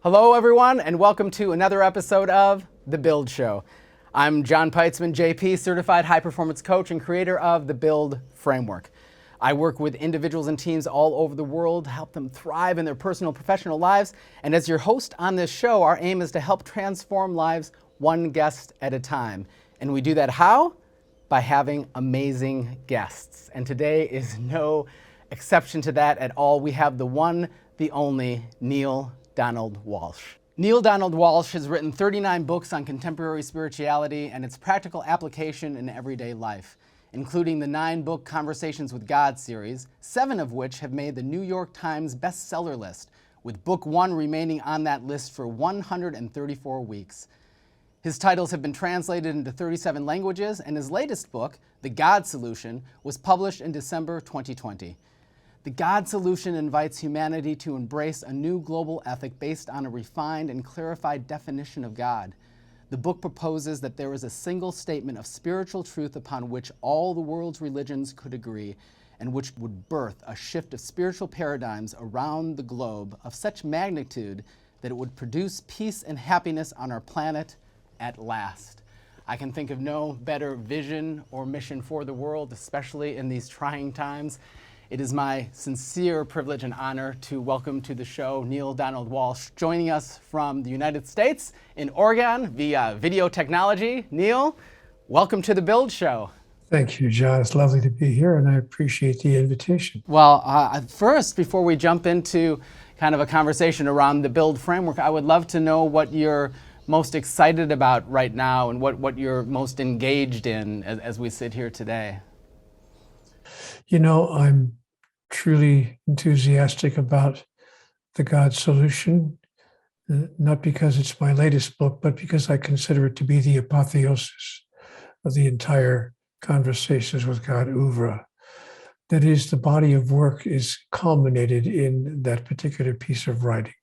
Hello, everyone, and welcome to another episode of The Build Show. I'm John Peitzman, JP, certified high-performance coach and creator of the Build Framework. I work with individuals and teams all over the world to help them thrive in their personal and professional lives. And as your host on this show, our aim is to help transform lives one guest at a time. And we do that how? By having amazing guests. And today is no exception to that at all. We have the one, the only, Neale Donald Walsch. Neale Donald Walsch has written 39 books on contemporary spirituality and its practical application in everyday life, including the 9-book Conversations with God series, 7 of which have made the New York Times Bestseller list, with book 1 remaining on that list for 134 weeks. His titles have been translated into 37 languages, and his latest book, The God Solution, was published in December 2020. The God Solution invites humanity to embrace a new global ethic based on a refined and clarified definition of God. The book proposes that there is a single statement of spiritual truth upon which all the world's religions could agree, and which would birth a shift of spiritual paradigms around the globe of such magnitude that it would produce peace and happiness on our planet at last. I can think of no better vision or mission for the world, especially in these trying times. It is my sincere privilege and honor to welcome to the show Neale Donald Walsch, joining us from the United States in Oregon via video technology. Neale, welcome to the Build Show. Thank you, John. It's lovely to be here, and I appreciate the invitation. Well, first, before we jump into kind of a conversation around the Build framework, I would love to know what you're most excited about right now and what you're most engaged in as we sit here today. You know, I'm truly enthusiastic about the God Solution, not because it's my latest book, but because I consider it to be the apotheosis of the entire Conversations with God oeuvre. That is, the body of work is culminated in that particular piece of writing,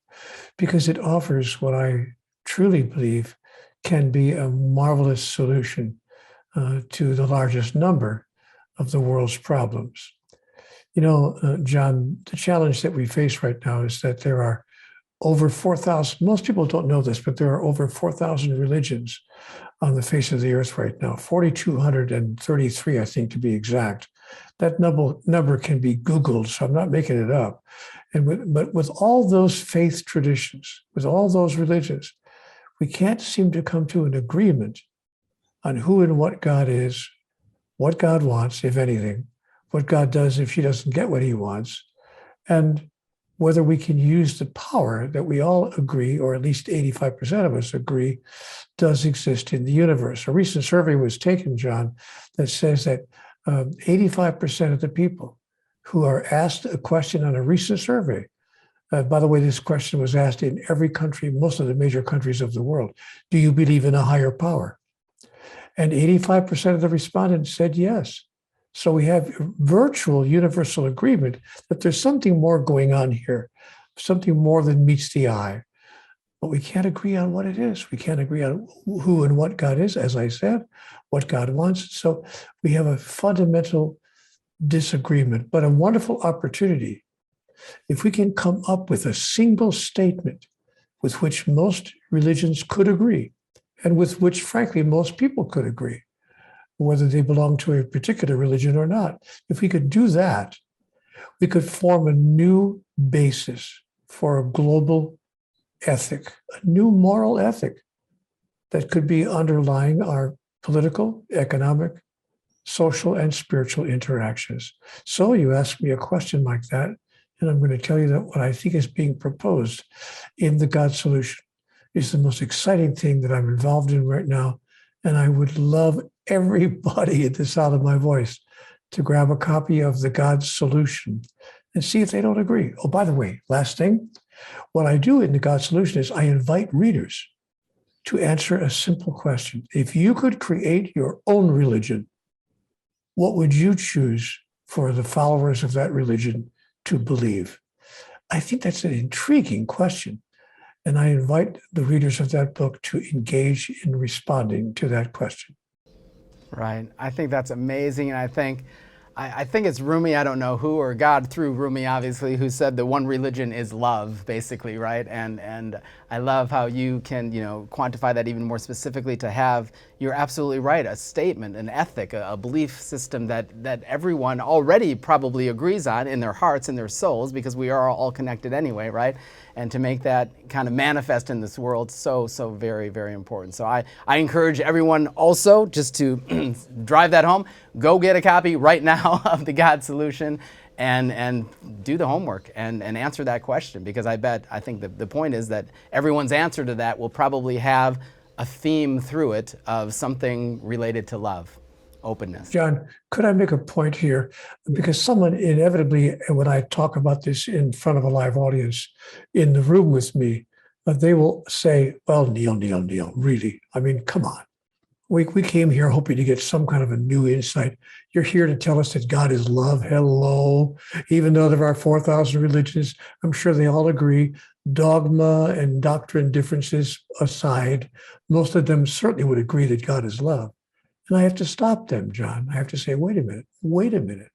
because it offers what I truly believe can be a marvelous solution to the largest number of the world's problems. You know, John, the challenge that we face right now is that there are over 4,000, most people don't know this, but there are over 4,000 religions on the face of the earth right now, 4,233, I think, to be exact. That number can be Googled, so I'm not making it up. But with all those faith traditions, with all those religions, we can't seem to come to an agreement on who and what God is, what God wants, if anything, what God does if she doesn't get what he wants, and whether we can use the power that we all agree, or at least 85% of us agree, does exist in the universe. A recent survey was taken, John, that says that 85% of the people who are asked a question on a recent survey, by the way, this question was asked in every country, most of the major countries of the world, do you believe in a higher power? And 85% of the respondents said yes. So we have virtual universal agreement that there's something more going on here, something more than meets the eye. But we can't agree on what it is. We can't agree on who and what God is, as I said, what God wants. So we have a fundamental disagreement, but a wonderful opportunity. If we can come up with a single statement with which most religions could agree, and with which, frankly, most people could agree, whether they belong to a particular religion or not. If we could do that, we could form a new basis for a global ethic, a new moral ethic that could be underlying our political, economic, social, and spiritual interactions. So you ask me a question like that, and I'm going to tell you that what I think is being proposed in the God Solution is the most exciting thing that I'm involved in right now. And I would love everybody at the sound of my voice to grab a copy of the God Solution and see if they don't agree. Oh, by the way, last thing, what I do in the God Solution is I invite readers to answer a simple question. If you could create your own religion, what would you choose for the followers of that religion to believe? I think that's an intriguing question. And I invite the readers of that book to engage in responding to that question. Right. I think that's amazing. And I think I think it's Rumi, I don't know who, or God through Rumi, obviously, who said the one religion is love, basically, right? And I love how you can, quantify that even more specifically to have, you're absolutely right, a statement, an ethic, a belief system that everyone already probably agrees on in their hearts and their souls, because we are all connected anyway, right? And to make that kind of manifest in this world, so very, very important. So I encourage everyone also just to drive that home, go get a copy right now of The God Solution and do the homework and answer that question, because I think the point is that everyone's answer to that will probably have a theme through it of something related to love, openness. John, could I make a point here? Because someone inevitably, when I talk about this in front of a live audience in the room with me, they will say, well, Neale, really? I mean, come on. We came here hoping to get some kind of a new insight. You're here to tell us that God is love. Hello. Even though there are 4,000 religions, I'm sure they all agree, dogma and doctrine differences aside, most of them certainly would agree that God is love. And I have to stop them, John. I have to say, wait a minute.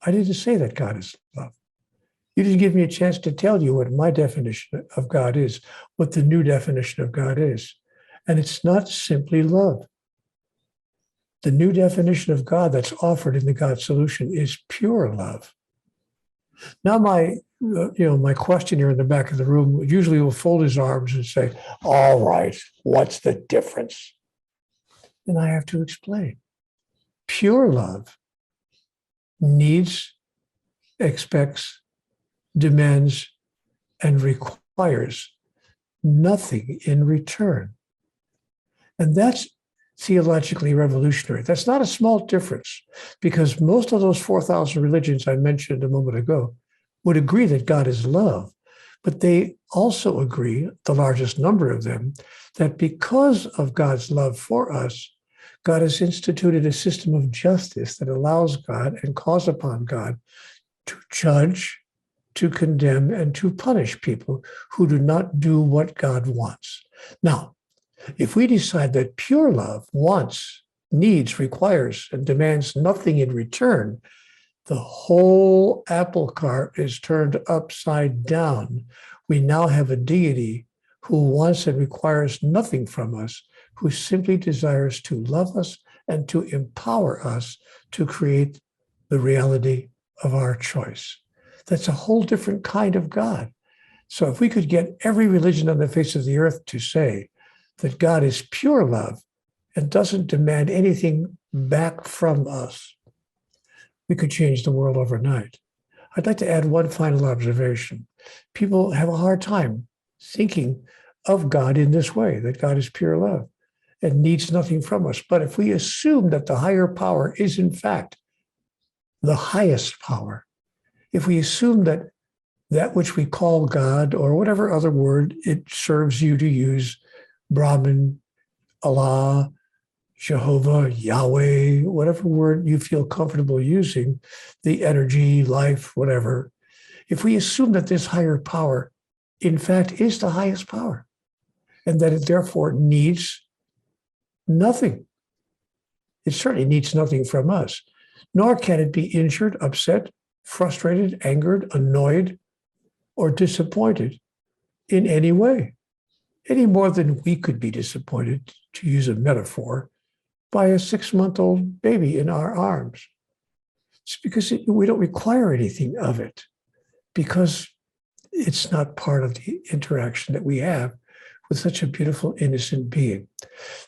I didn't say that God is love. You didn't give me a chance to tell you what my definition of God is, what the new definition of God is. And it's not simply love. The new definition of God that's offered in the God Solution is pure love. Now, my questioner in the back of the room usually will fold his arms and say, all right, what's the difference? And I have to explain. Pure love needs, expects, demands, and requires nothing in return. And that's theologically revolutionary. That's not a small difference, because most of those 4,000 religions I mentioned a moment ago would agree that God is love. But they also agree, the largest number of them, that because of God's love for us, God has instituted a system of justice that allows God and calls upon God to judge, to condemn, and to punish people who do not do what God wants. Now, if we decide that pure love wants, needs, requires, and demands nothing in return, the whole apple cart is turned upside down. We now have a deity who wants and requires nothing from us, who simply desires to love us and to empower us to create the reality of our choice. That's a whole different kind of God. So if we could get every religion on the face of the earth to say that God is pure love and doesn't demand anything back from us, we could change the world overnight. I'd like to add one final observation. People have a hard time thinking of God in this way, that God is pure love and needs nothing from us. But if we assume that the higher power is in fact the highest power, if we assume that that which we call God, or whatever other word it serves you to use, Brahman, Allah, Jehovah, Yahweh, whatever word you feel comfortable using, the energy, life, whatever, if we assume that this higher power, in fact, is the highest power, and that it therefore needs nothing, it certainly needs nothing from us, nor can it be injured, upset, frustrated, angered, annoyed, or disappointed in any way, any more than we could be disappointed, to use a metaphor, by a 6-month-old baby in our arms. It's because we don't require anything of it, because it's not part of the interaction that we have with such a beautiful, innocent being.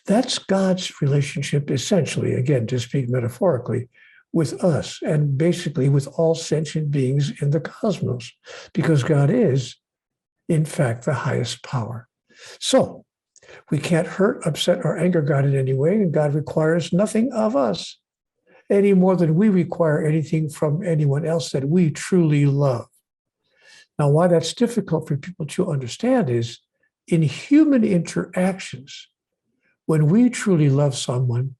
That's God's relationship, essentially, again, to speak metaphorically, with us, and basically with all sentient beings in the cosmos, because God is, in fact, the highest power. So we can't hurt, upset, or anger God in any way, and God requires nothing of us, any more than we require anything from anyone else that we truly love. Now, why that's difficult for people to understand is, in human interactions, when we truly love someone,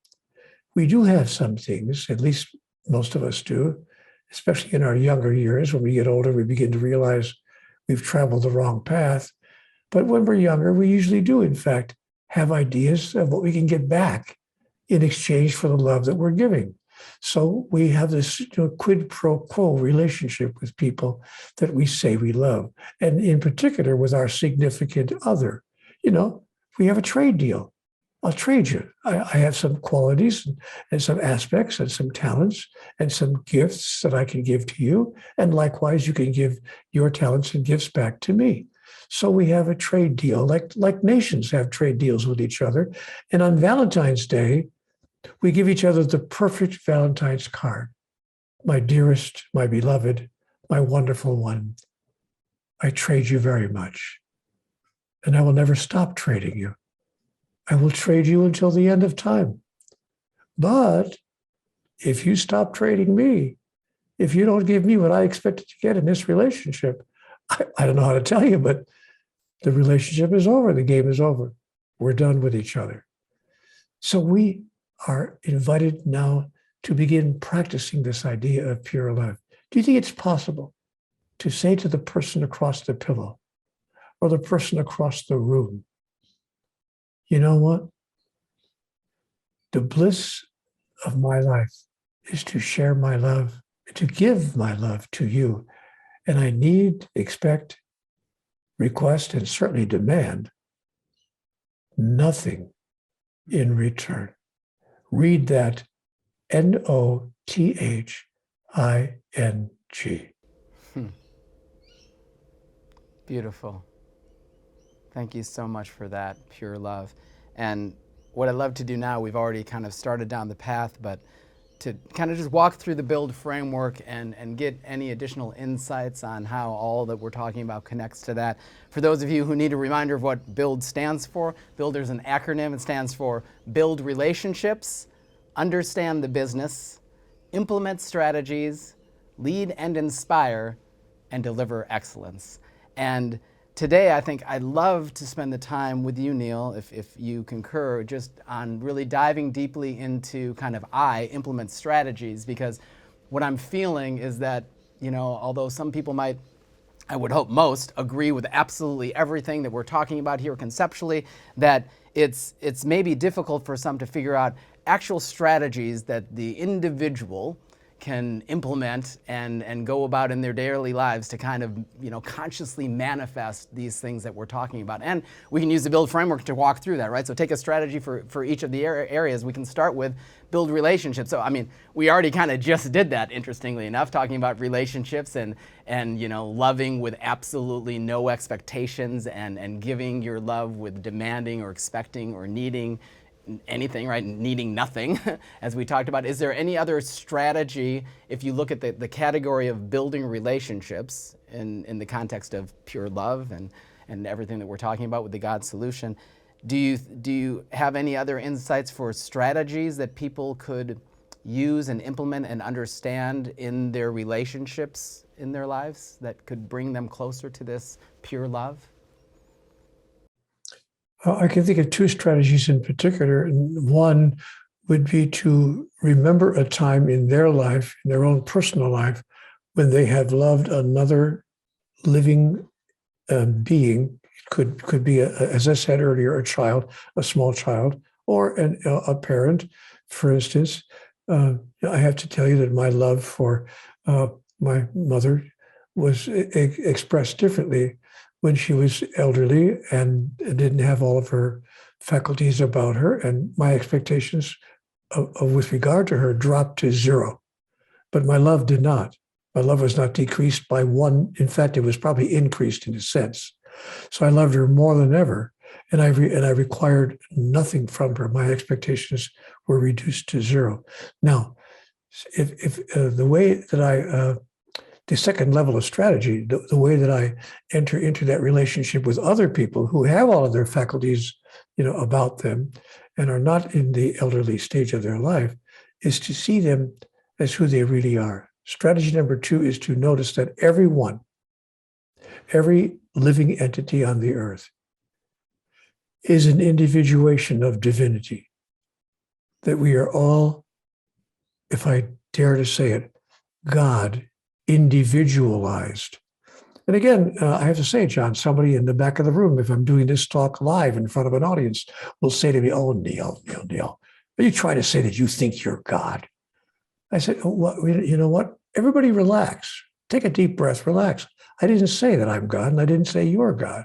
we do have some things, at least most of us do, especially in our younger years. When we get older, we begin to realize we've traveled the wrong path. But when we're younger, we usually do, in fact, have ideas of what we can get back in exchange for the love that we're giving. So we have this quid pro quo relationship with people that we say we love, and in particular with our significant other. We have a trade deal. I'll trade you. I have some qualities and some aspects and some talents and some gifts that I can give to you. And likewise, you can give your talents and gifts back to me. So we have a trade deal, like nations have trade deals with each other. And on Valentine's Day, we give each other the perfect Valentine's card. My dearest, my beloved, my wonderful one, I trade you very much. And I will never stop trading you. I will trade you until the end of time. But if you stop trading me, if you don't give me what I expected to get in this relationship, I don't know how to tell you, but the relationship is over. The game is over. We're done with each other. So we are invited now to begin practicing this idea of pure love. Do you think it's possible to say to the person across the pillow or the person across the room, you know what? The bliss of my life is to share my love, to give my love to you. And I need, expect, request, and certainly demand nothing in return. Read that Nothing. Beautiful. Thank you so much for that, pure love. And what I'd love to do now, we've already kind of started down the path, but to kind of just walk through the BUILD framework and get any additional insights on how all that we're talking about connects to that. For those of you who need a reminder of what BUILD stands for, BUILD is an acronym. It stands for Build Relationships, Understand the Business, Implement Strategies, Lead and Inspire, and Deliver Excellence. And today, I think I'd love to spend the time with you, Neale, if you concur, just on really diving deeply into kind of implement strategies, because what I'm feeling is that, although some people might, I would hope most, agree with absolutely everything that we're talking about here conceptually, that it's maybe difficult for some to figure out actual strategies that the individual can implement and go about in their daily lives to kind of, consciously manifest these things that we're talking about. And we can use the BUILD framework to walk through that, right? So take a strategy for each of the areas. We can start with build relationships. So, we already kind of just did that, interestingly enough, talking about relationships and loving with absolutely no expectations and giving your love with demanding or expecting or needing anything, right? Needing nothing, as we talked about. Is there any other strategy, if you look at the category of building relationships in the context of pure love and everything that we're talking about with the God solution, do you have any other insights for strategies that people could use and implement and understand in their relationships in their lives that could bring them closer to this pure love? I can think of two strategies in particular. And one would be to remember a time in their life, in their own personal life, when they have loved another living being. It could be, as I said earlier, a child, a small child, or a parent. For instance, I have to tell you that my love for my mother was expressed differently when she was elderly and didn't have all of her faculties about her, and my expectations with regard to her dropped to zero. But my love did not. My love was not decreased by one. In fact, it was probably increased in a sense. So I loved her more than ever, and I required nothing from her. My expectations were reduced to zero. Now, if the way that the second level of strategy, the way that I enter into that relationship with other people who have all of their faculties, about them and are not in the elderly stage of their life, is to see them as who they really are. Strategy number 2 is to notice that every living entity on the earth is an individuation of divinity, that we are all, if I dare to say it, God individualized. And again, I have to say, John, somebody in the back of the room, if I'm doing this talk live in front of an audience, will say to me, "Oh, Neale, are you trying to say that you think you're God?" I said, oh, what, you know what? Everybody relax. Take a deep breath, relax. I didn't say that I'm God, and I didn't say you're God.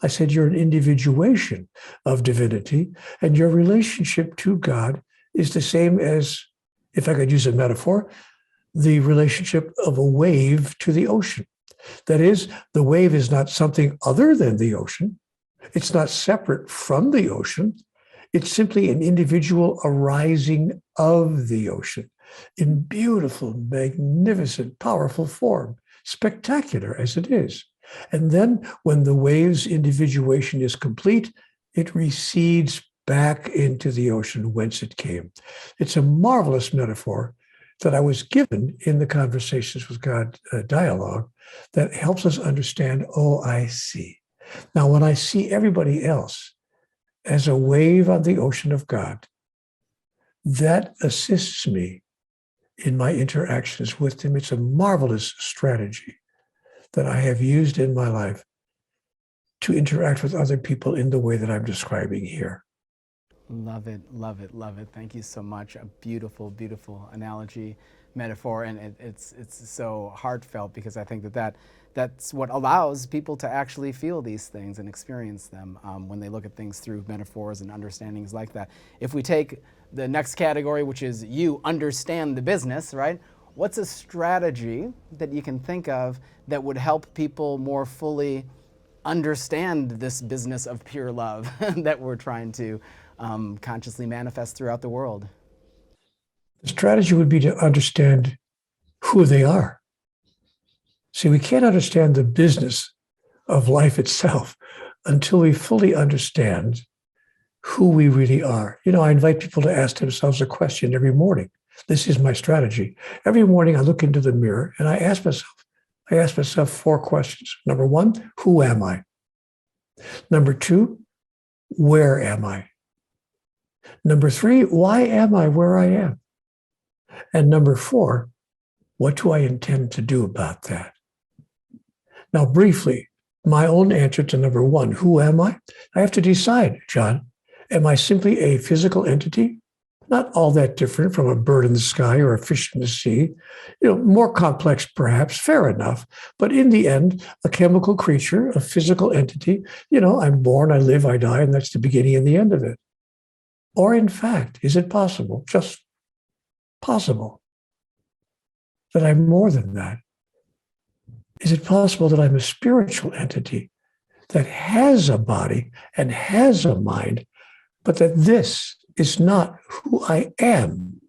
I said you're an individuation of divinity, and your relationship to God is the same as, if I could use a metaphor, the relationship of a wave to the ocean. That is, the wave is not something other than the ocean. It's not separate from the ocean. It's simply an individual arising of the ocean in beautiful, magnificent, powerful form, spectacular as it is. And then when the wave's individuation is complete, it recedes back into the ocean whence it came. It's a marvelous metaphor that I was given in the Conversations with God dialogue that helps us understand, oh, I see. Now, when I see everybody else as a wave on the ocean of God, that assists me in my interactions with him. It's a marvelous strategy that I have used in my life to interact with other people in the way that I'm describing here. Love it, love it, love it. Thank you so much. A beautiful, beautiful analogy, metaphor, and it's so heartfelt, because I think that's what allows people to actually feel these things and experience them when they look at things through metaphors and understandings like that. If we take the next category, which is you understand the business, right? What's a strategy that you can think of that would help people more fully understand this business of pure love that we're trying to consciously manifest throughout the world? The strategy would be to understand who they are. See, we can't understand the business of life itself until we fully understand who we really are. You know, I invite people to ask themselves a question every morning. This is my strategy. Every morning I look into the mirror and I ask myself 4 questions. Number 1, who am I? Number 2, where am I? Number 3, why am I where I am? And number 4, what do I intend to do about that? Now, briefly, my own answer to number 1, who am I? I have to decide, John, am I simply a physical entity? Not all that different from a bird in the sky or a fish in the sea. You know, more complex perhaps, fair enough. But in the end, a chemical creature, a physical entity. You know, I'm born, I live, I die, and that's the beginning and the end of it. Or in fact, is it possible, just possible, that I'm more than that? Is it possible that I'm a spiritual entity that has a body and has a mind, but that this is not who I am,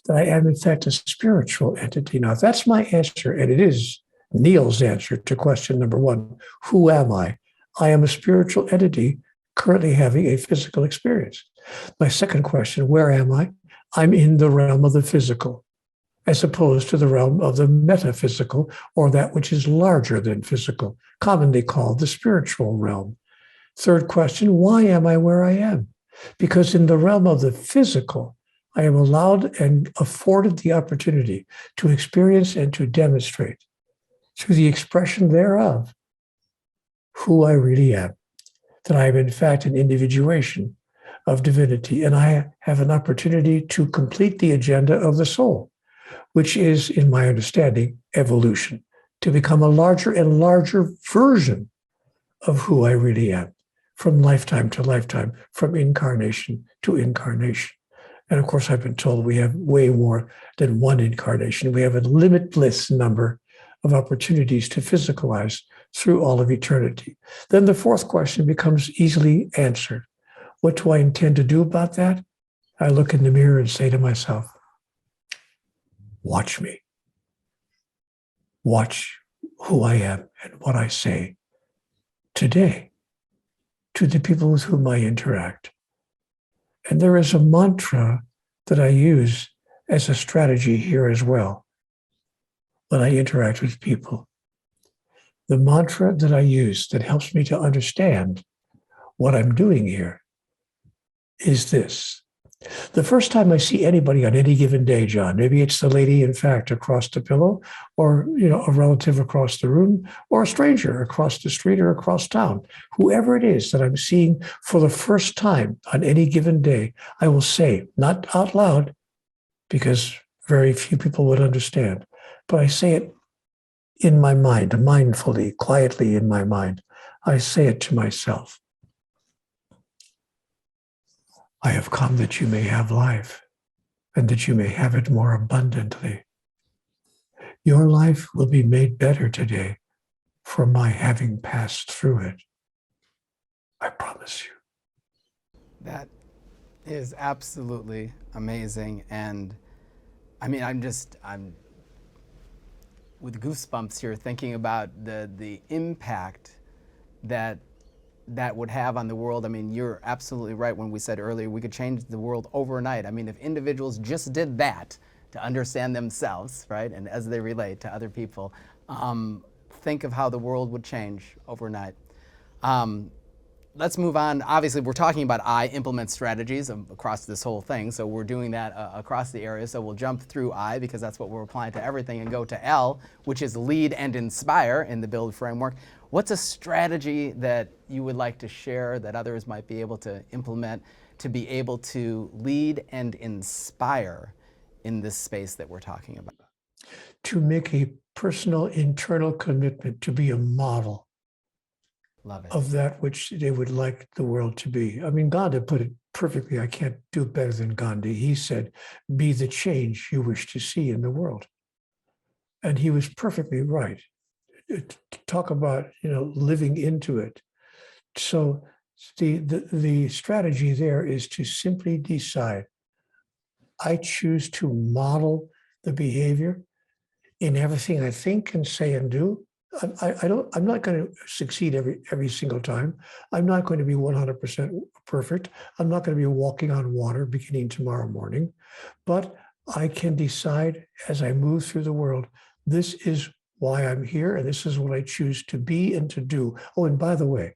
that I am in fact a spiritual entity? Now, that's my answer, and it is Neale's answer to question number 1, who am I? I am a spiritual entity currently having a physical experience. My second question, where am I? I'm in the realm of the physical, as opposed to the realm of the metaphysical, or that which is larger than physical, commonly called the spiritual realm. Third question, why am I where I am? Because in the realm of the physical, I am allowed and afforded the opportunity to experience and to demonstrate through the expression thereof who I really am, that I am in fact an individuation of divinity, and I have an opportunity to complete the agenda of the soul, which is, in my understanding, evolution, to become a larger and larger version of who I really am, from lifetime to lifetime, from incarnation to incarnation. And of course, I've been told we have way more than one incarnation. We have a limitless number of opportunities to physicalize through all of eternity. Then the fourth question becomes easily answered. What do I intend to do about that? I look in the mirror and say to myself, watch me. Watch who I am and what I say today to the people with whom I interact. And there is a mantra that I use as a strategy here as well when I interact with people. The mantra that I use that helps me to understand what I'm doing here is this. The first time I see anybody on any given day, John, maybe it's the lady, in fact, across the pillow, or a relative across the room, or a stranger across the street or across town, whoever it is that I'm seeing for the first time on any given day, I will say, not out loud, because very few people would understand. But I say it in my mind, mindfully, quietly in my mind. I say it to myself. I have come that you may have life and that you may have it more abundantly. Your life will be made better today for my having passed through it. I promise you. That is absolutely amazing. And I mean, I'm with goosebumps here thinking about the impact that would have on the world. I mean, you're absolutely right when we said earlier we could change the world overnight. I mean, if individuals just did that to understand themselves, right, and as they relate to other people, think of how the world would change overnight. Let's move on. Obviously, we're talking about I, implement strategies across this whole thing. So we're doing that across the area. So we'll jump through I because that's what we're applying to everything and go to L, which is lead and inspire in the BUILD framework. What's a strategy that you would like to share that others might be able to implement to be able to lead and inspire in this space that we're talking about? To make a personal internal commitment to be a model Love it. of that which they would like the world to be. I mean, Gandhi put it perfectly. I can't do better than Gandhi. He said, be the change you wish to see in the world. And he was perfectly right. Talk about, living into it. So the strategy there is to simply decide, I choose to model the behavior in everything I think and say and do. I'm not going to succeed every single time. I'm not going to be 100% perfect. I'm not going to be walking on water beginning tomorrow morning, but I can decide as I move through the world, this is why I'm here, and this is what I choose to be and to do. Oh, and by the way,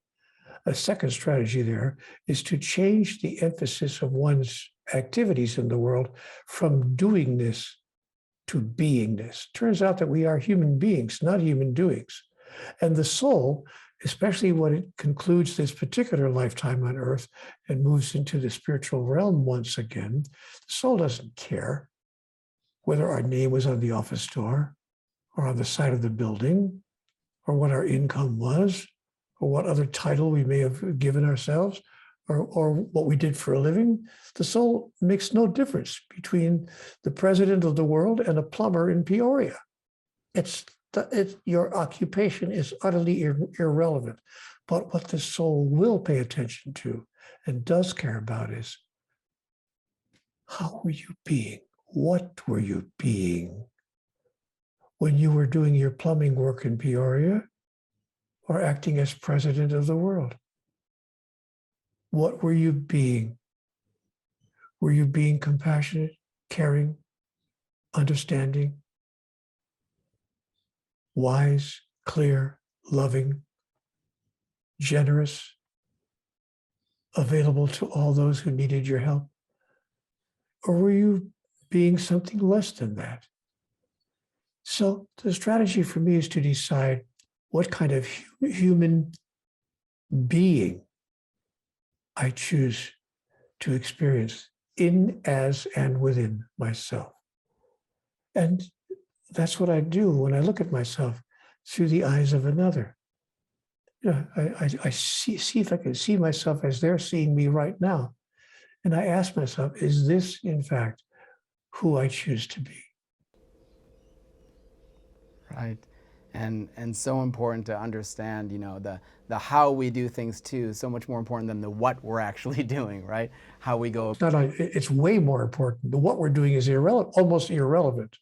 a second strategy there is to change the emphasis of one's activities in the world from doing this to beingness. Turns out that we are human beings, not human doings. And the soul, especially when it concludes this particular lifetime on earth and moves into the spiritual realm once again, the soul doesn't care whether our name was on the office door or on the side of the building, or what our income was, or what other title we may have given ourselves, or what we did for a living. The soul makes no difference between the president of the world and a plumber in Peoria. Your occupation is utterly irrelevant. But what the soul will pay attention to and does care about is, how were you being? What were you being when you were doing your plumbing work in Peoria or acting as president of the world? What were you being? Were you being compassionate, caring, understanding, wise, clear, loving, generous, available to all those who needed your help? Or were you being something less than that? So the strategy for me is to decide what kind of human being I choose to experience in, as, and within myself. And that's what I do when I look at myself through the eyes of another. I see if I can see myself as they're seeing me right now. And I ask myself, is this, in fact, who I choose to be? Right. And so important to understand, the how we do things too is so much more important than the what we're actually doing, right? How we go. It's way more important. The what we're doing is almost irrelevant.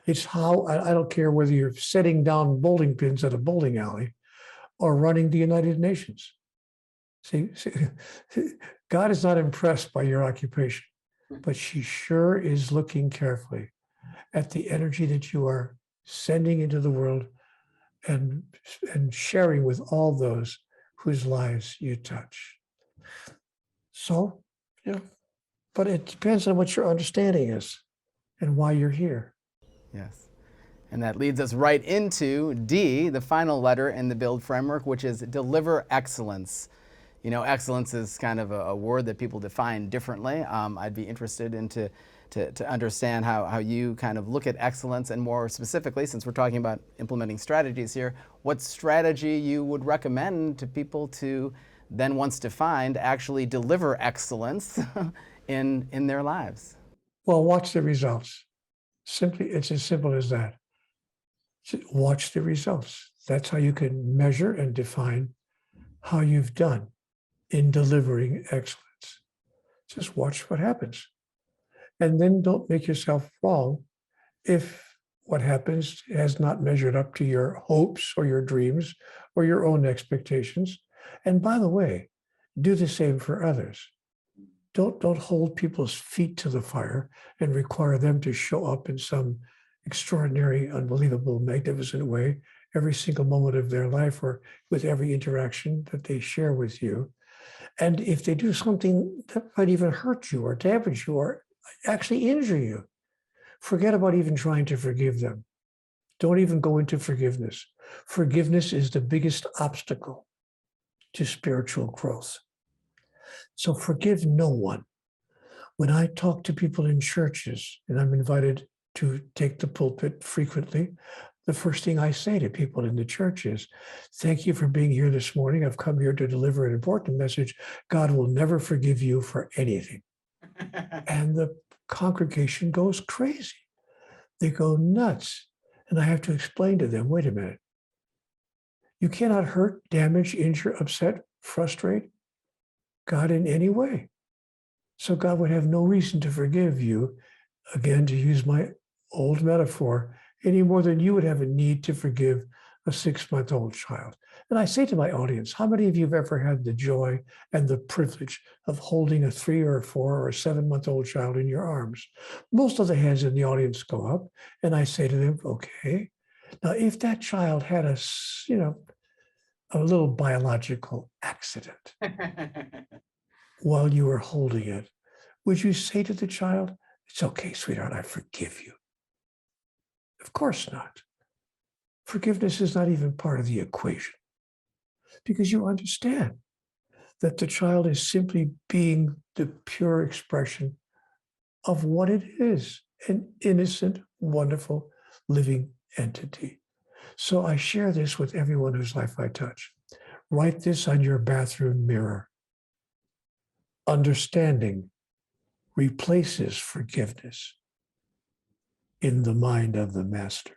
It's how, I don't care whether you're setting down bowling pins at a bowling alley or running the United Nations. See, God is not impressed by your occupation, but she sure is looking carefully at the energy that you are sending into the world and sharing with all those whose lives you touch. So, but it depends on what your understanding is and why you're here. Yes. And that leads us right into D, the final letter in the BUILD framework, which is deliver excellence. Excellence is kind of a word that people define differently. I'd be interested into to understand how you kind of look at excellence, and more specifically, since we're talking about implementing strategies here, what strategy you would recommend to people to then, once defined, actually deliver excellence in their lives. Well, watch the results. Simply, it's as simple as that. Watch the results. That's how you can measure and define how you've done in delivering excellence. Just watch what happens. And then don't make yourself wrong if what happens has not measured up to your hopes or your dreams or your own expectations. And by the way, do the same for others. Don't hold people's feet to the fire and require them to show up in some extraordinary, unbelievable, magnificent way every single moment of their life or with every interaction that they share with you. And if they do something that might even hurt you or damage you or actually injure you, forget about even trying to forgive them. Don't even go into forgiveness. Forgiveness is the biggest obstacle to spiritual growth. So forgive no one. When I talk to people in churches, and I'm invited to take the pulpit frequently, the first thing I say to people in the church is, thank you for being here this morning. I've come here to deliver an important message. God will never forgive you for anything. And the congregation goes crazy. They go nuts. And I have to explain to them, wait a minute. You cannot hurt, damage, injure, upset, frustrate God in any way. So God would have no reason to forgive you, again, to use my old metaphor, any more than you would have a need to forgive a 6-month-old child. And I say to my audience, how many of you have ever had the joy and the privilege of holding a 3 or 4 or 7-month-old child in your arms? Most of the hands in the audience go up, and I say to them, okay. Now, if that child had a little biological accident while you were holding it, would you say to the child, it's okay, sweetheart, I forgive you? Of course not. Forgiveness is not even part of the equation, because you understand that the child is simply being the pure expression of what it is, an innocent, wonderful, living entity. So I share this with everyone whose life I touch. Write this on your bathroom mirror. Understanding replaces forgiveness in the mind of the master.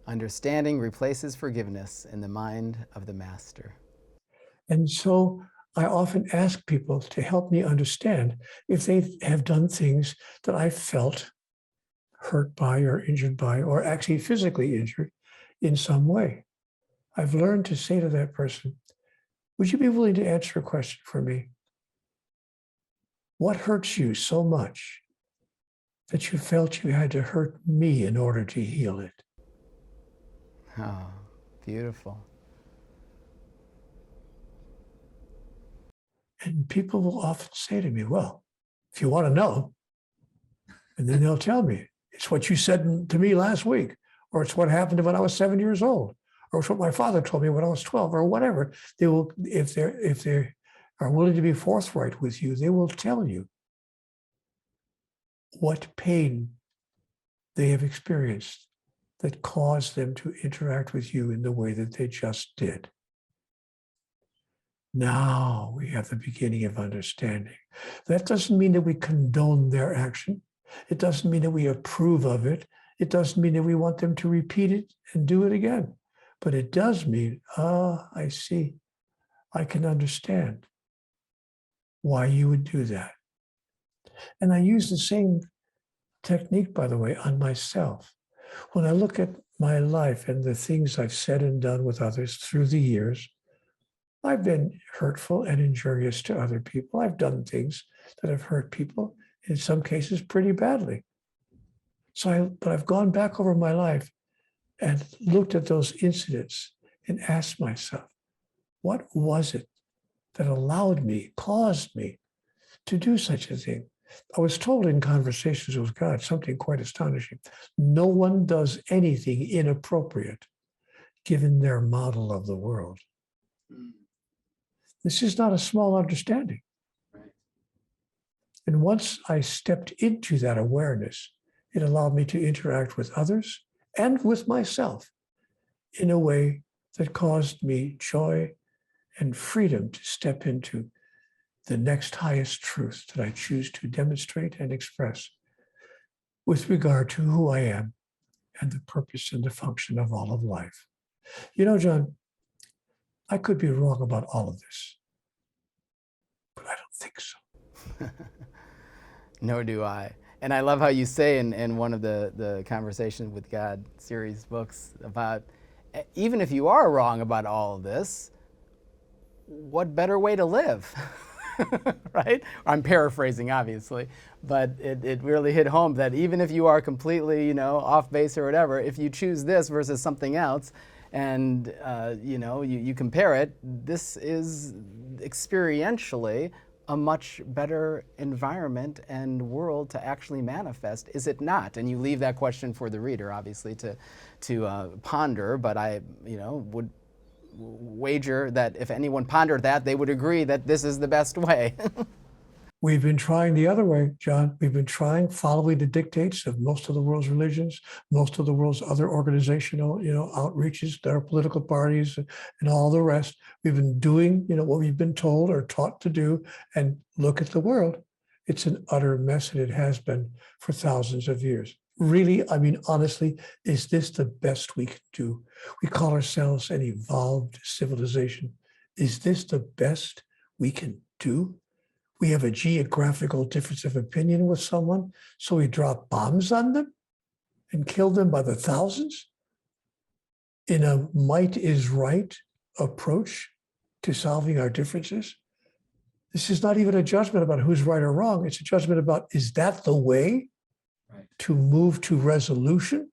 Understanding replaces forgiveness in the mind of the master. And so I often ask people to help me understand if they have done things that I felt hurt by or injured by, or actually physically injured in some way. I've learned to say to that person, would you be willing to answer a question for me? What hurts you so much that you felt you had to hurt me in order to heal it? Oh, beautiful. And people will often say to me, well, if you want to know, and then they'll tell me, it's what you said to me last week, or it's what happened when I was 7 years old, or it's what my father told me when I was 12, or whatever. They will, if they are willing to be forthright with you, they will tell you what pain they have experienced that caused them to interact with you in the way that they just did. Now we have the beginning of understanding. That doesn't mean that we condone their action. It doesn't mean that we approve of it. It doesn't mean that we want them to repeat it and do it again. But it does mean, I see. I can understand why you would do that. And I use the same technique, by the way, on myself. When I look at my life and the things I've said and done with others through the years, I've been hurtful and injurious to other people. I've done things that have hurt people, in some cases pretty badly. But I've gone back over my life and looked at those incidents and asked myself, what was it that caused me to do such a thing? I was told in conversations with God something quite astonishing. No one does anything inappropriate given their model of the world. This is not a small understanding. Right. And once I stepped into that awareness, it allowed me to interact with others and with myself in a way that caused me joy and freedom to step into the next highest truth that I choose to demonstrate and express with regard to who I am and the purpose and the function of all of life. You know, John, I could be wrong about all of this, but I don't think so. Nor do I. And I love how you say in one of the Conversation with God series books about, even if you are wrong about all of this, what better way to live? Right? I'm paraphrasing, obviously, but it really hit home that even if you are completely, off base or whatever, if you choose this versus something else, and you compare it, this is experientially a much better environment and world to actually manifest, is it not? And you leave that question for the reader, obviously, to ponder. But I, would wager that if anyone pondered that, they would agree that this is the best way. We've been trying the other way, John. We've been following the dictates of most of the world's religions, most of the world's other organizational, outreaches, their political parties, and all the rest. We've been doing, what we've been told or taught to do, and look at the world. It's an utter mess, and it has been for thousands of years. Really, honestly, is this the best we can do? We call ourselves an evolved civilization. Is this the best we can do? We have a geographical difference of opinion with someone, so we drop bombs on them and kill them by the thousands in a might is right approach to solving our differences. This is not even a judgment about who's right or wrong. It's a judgment about, is that the way to move to resolution?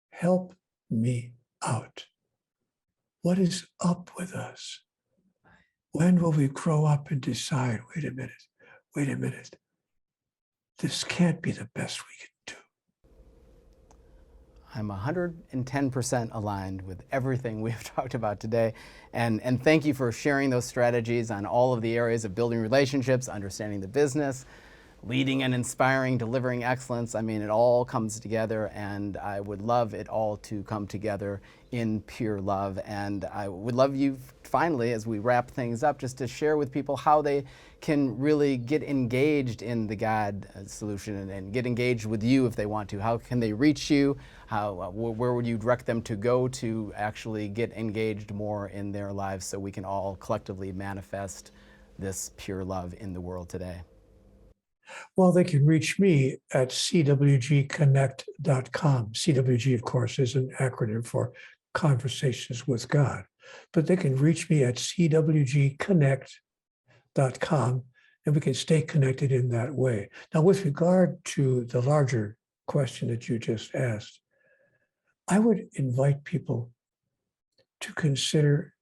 Help me out. What is up with us? When will we grow up and decide, wait a minute, this can't be the best we can do? I'm 110% aligned with everything we've talked about today. And thank you for sharing those strategies on all of the areas of building relationships, understanding the business, leading and inspiring, delivering excellence. It all comes together, and I would love it all to come together in pure love. And I would love you, finally, as we wrap things up, just to share with people how they can really get engaged in the God solution and get engaged with you if they want to. How can they reach you? Where would you direct them to go to actually get engaged more in their lives so we can all collectively manifest this pure love in the world today? Well, they can reach me at cwgconnect.com. CWG, of course, is an acronym for Conversations with God. But they can reach me at cwgconnect.com, and we can stay connected in that way. Now, with regard to the larger question that you just asked, I would invite people to consider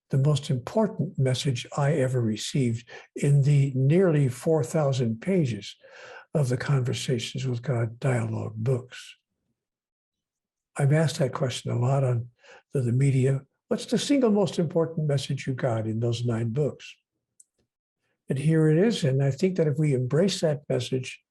the most important message I ever received in the nearly 4,000 pages of the Conversations with God dialogue books. I've asked that question a lot on the media. What's the single most important message you got in those 9 books? And here it is. And I think that if we embrace that message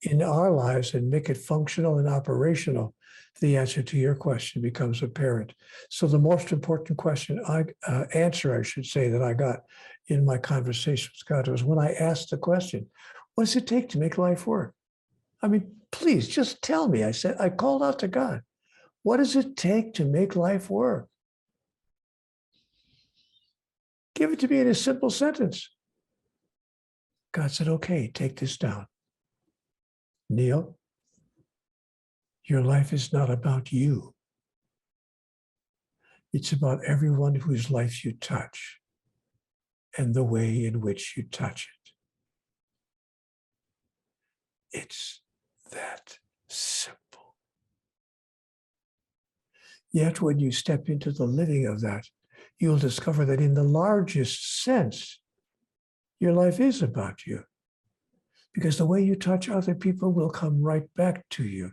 in our lives and make it functional and operational, the answer to your question becomes apparent. So the most important answer that I got in my conversation with God was when I asked the question, what does it take to make life work? Please just tell me. I called out to God. What does it take to make life work? Give it to me in a simple sentence. God said, okay, take this down. Neale, your life is not about you. It's about everyone whose life you touch and the way in which you touch it. It's that simple. Yet when you step into the living of that, you'll discover that in the largest sense, your life is about you. Because the way you touch other people will come right back to you.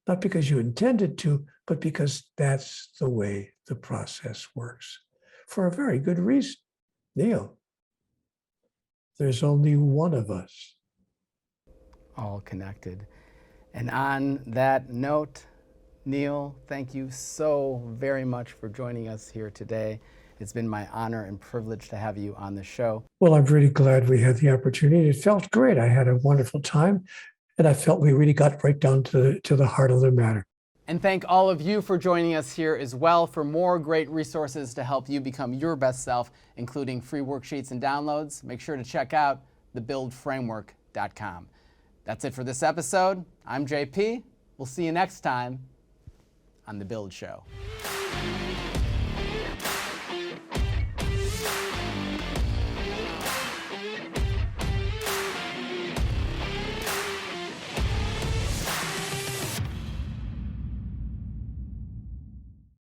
Not because you intended to, but because that's the way the process works. For a very good reason. Neale, there's only one of us. All connected. And on that note, Neale, thank you so very much for joining us here today. It's been my honor and privilege to have you on the show. Well, I'm really glad we had the opportunity. It felt great. I had a wonderful time, and I felt we really got right down to the heart of the matter. And thank all of you for joining us here as well. For more great resources to help you become your best self, including free worksheets and downloads, make sure to check out thebuildframework.com. That's it for this episode. I'm JP. We'll see you next time on The Build Show.